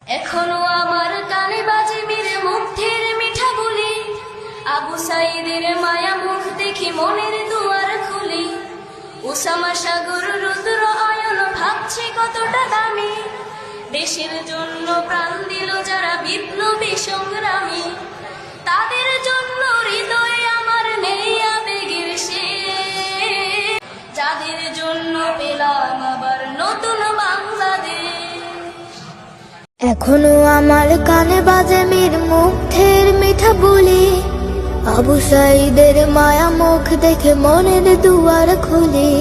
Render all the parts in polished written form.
এখনো আমার কানে বাজে মীর মুগ্ধের মিঠা বলি, আবু সাইদের মায়া মুখ দেখি মনের দুয়ার খুলি। উসামা সাগর রুদ্র আয়ন ভাবছে কতটা দামি, দেশের জন্য প্রাণ দিল যারা বিপ্লবী সংগ্রামী। তাদের জন্য হৃদয়ে আমার নেই আবেগের শেষ, যাদের জন্য পেলাম আবার নতুন বাংলাদেশ। এখনো আমার কানে বাজে মীর মুগ্ধের মিঠা বলি, আবু সাইদের মায়া মুখ দেখে মনের দুয়ার খুলি।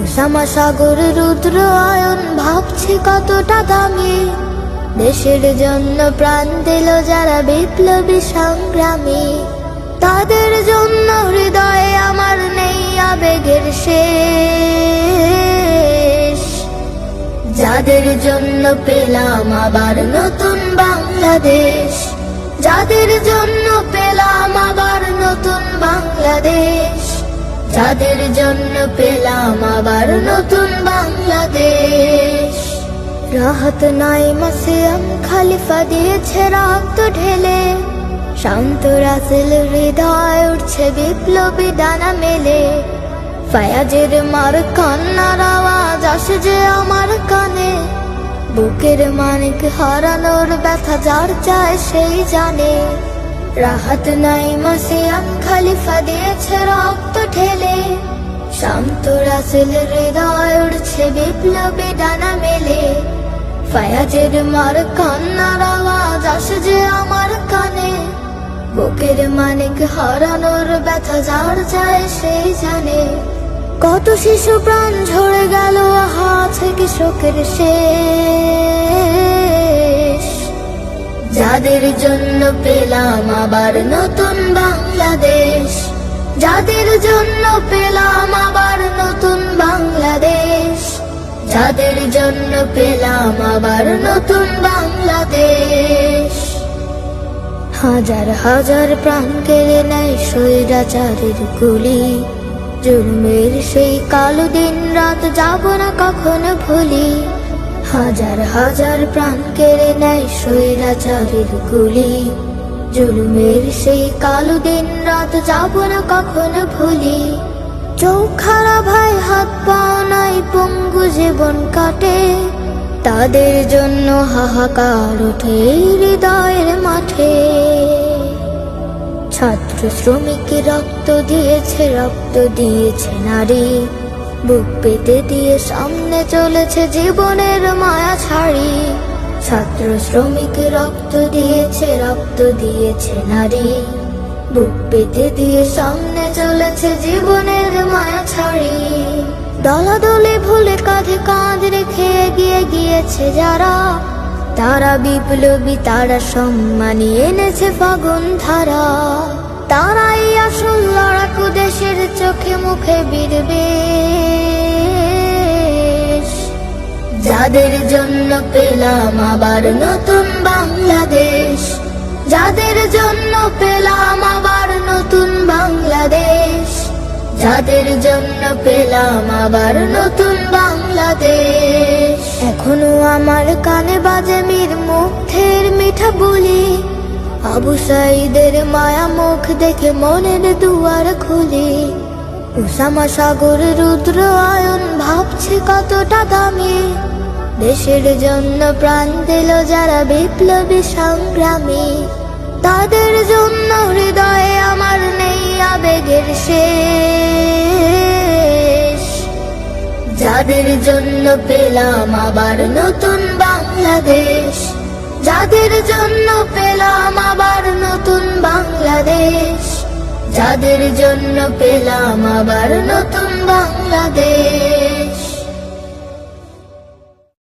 উসামা সাগর রুদ্র আয়ন ভাবছে কতটা দামি, দেশের জন্য প্রাণ দিল যারা বিপ্লবী সংগ্রামী। তাদের জন্য হৃদয়ে আমার নেই আবেগের শেষ, যাদের জন্য পেলাম আবার নতুন বাংলাদেশ। যাদের জন্য পেলাম আবার নতুন বাংলাদেশ, যাদের জন্য পেলাম আবার নতুন বাংলাদেশ। রাহত নাইমা সিয়াম খলিফা দিয়েছে রক্ত ঢেলে, শান্ত রাসেল হৃদয় উঠছে বিপ্লবী ডানা মেলে। ফায়াজের মার কান্নার আওয়াজ আসে যে আমার কানে, বুকের মানিক হারানোর ব্যথা যার চায় সেই জানে। রাহাত নাইমা সিয়াম খলিফা দিয়েছে রক্ত ঢেলে, শান্ত রাসেল হৃদয় উঠছে বিপ্লবী ডানা মেলে। ফায়াজের মার কান্নার আওয়াজ আসে যে আমার কানে, বুকের মানিক হারানোর ব্যথা যার চায় সেই জানে। কত শিশু প্রাণ ঝরে গেল আহা থেকে শোকের শেষ, যাদের জন্য পেলাম আবার নতুন বাংলাদেশ। যাদের জন্য পেলাম আবার নতুন বাংলাদেশ, যাদের জন্য পেলাম আবার নতুন বাংলাদেশ। হাজার হাজার প্রাণ কেড়ে নেয় স্বৈরাচারের গুলি, জুলুমের সেই কালো দিন রাত যাব না কখনো ভুলি। হাজার হাজার প্রাণ কেড়ে নেয় স্বৈরাচারের গুলি, জুলুমের সেই কালো দিন রাত যাব না কখনো ভুলি। চোখ খারা ভাই হাত পাও নাই পঙ্গু জীবন কাটে, তাদের জন্য হাহাকার ওঠে হৃদয়ের মাঠে। ছাত্র শ্রমিক রক্ত দিয়েছে, রক্ত দিয়েছে নারী, বুক পেতে দিয়ে সামনে চলেছে জীবনের মায়া ছাড়ি। ছাত্র শ্রমিক রক্ত দিয়েছে, রক্ত দিয়েছে নারী, বুক পেতে দিয়ে সামনে চলেছে জীবনের মায়া ছাড়ি। দলাদলে ভুলে কাঁধে কাঁধ রেখে এগিয়ে গিয়েছে যারা, তারা বিপ্লবী, তারা সম্মানী এনেছে ফাগুন ধারা। তারাই আসল লড়াকু, দেশের চোখে মুখে বিদ্বেষ। যাদের জন্য পেলাম আবার নতুন বাংলাদেশ, যাদের জন্য পেলাম আবার নতুন বাংলাদেশ, যাদের জন্য পেলাম আবার নতুন বাংলাদেশ। এখনো আমার কানে বাজে মীর মুগ্ধের মিঠা বলি, আবু সাইদের মায়া মুখ দেখে মনের দুয়ার খুলি। উসামা সাগর রুদ্র আয়ন ভাবছে কতটা দামি, দেশের জন্য প্রাণ দিল যারা বিপ্লবী সংগ্রামী। তাদের জন্য হৃদয়ে আমার নেই আবেগের শেষ, যাদের জন্য পেলাম আবার নতুন বাংলাদেশ। যাদের জন্য পেলাম আবার নতুন বাংলাদেশ, যাদের জন্য পেলাম আবার নতুন বাংলাদেশ।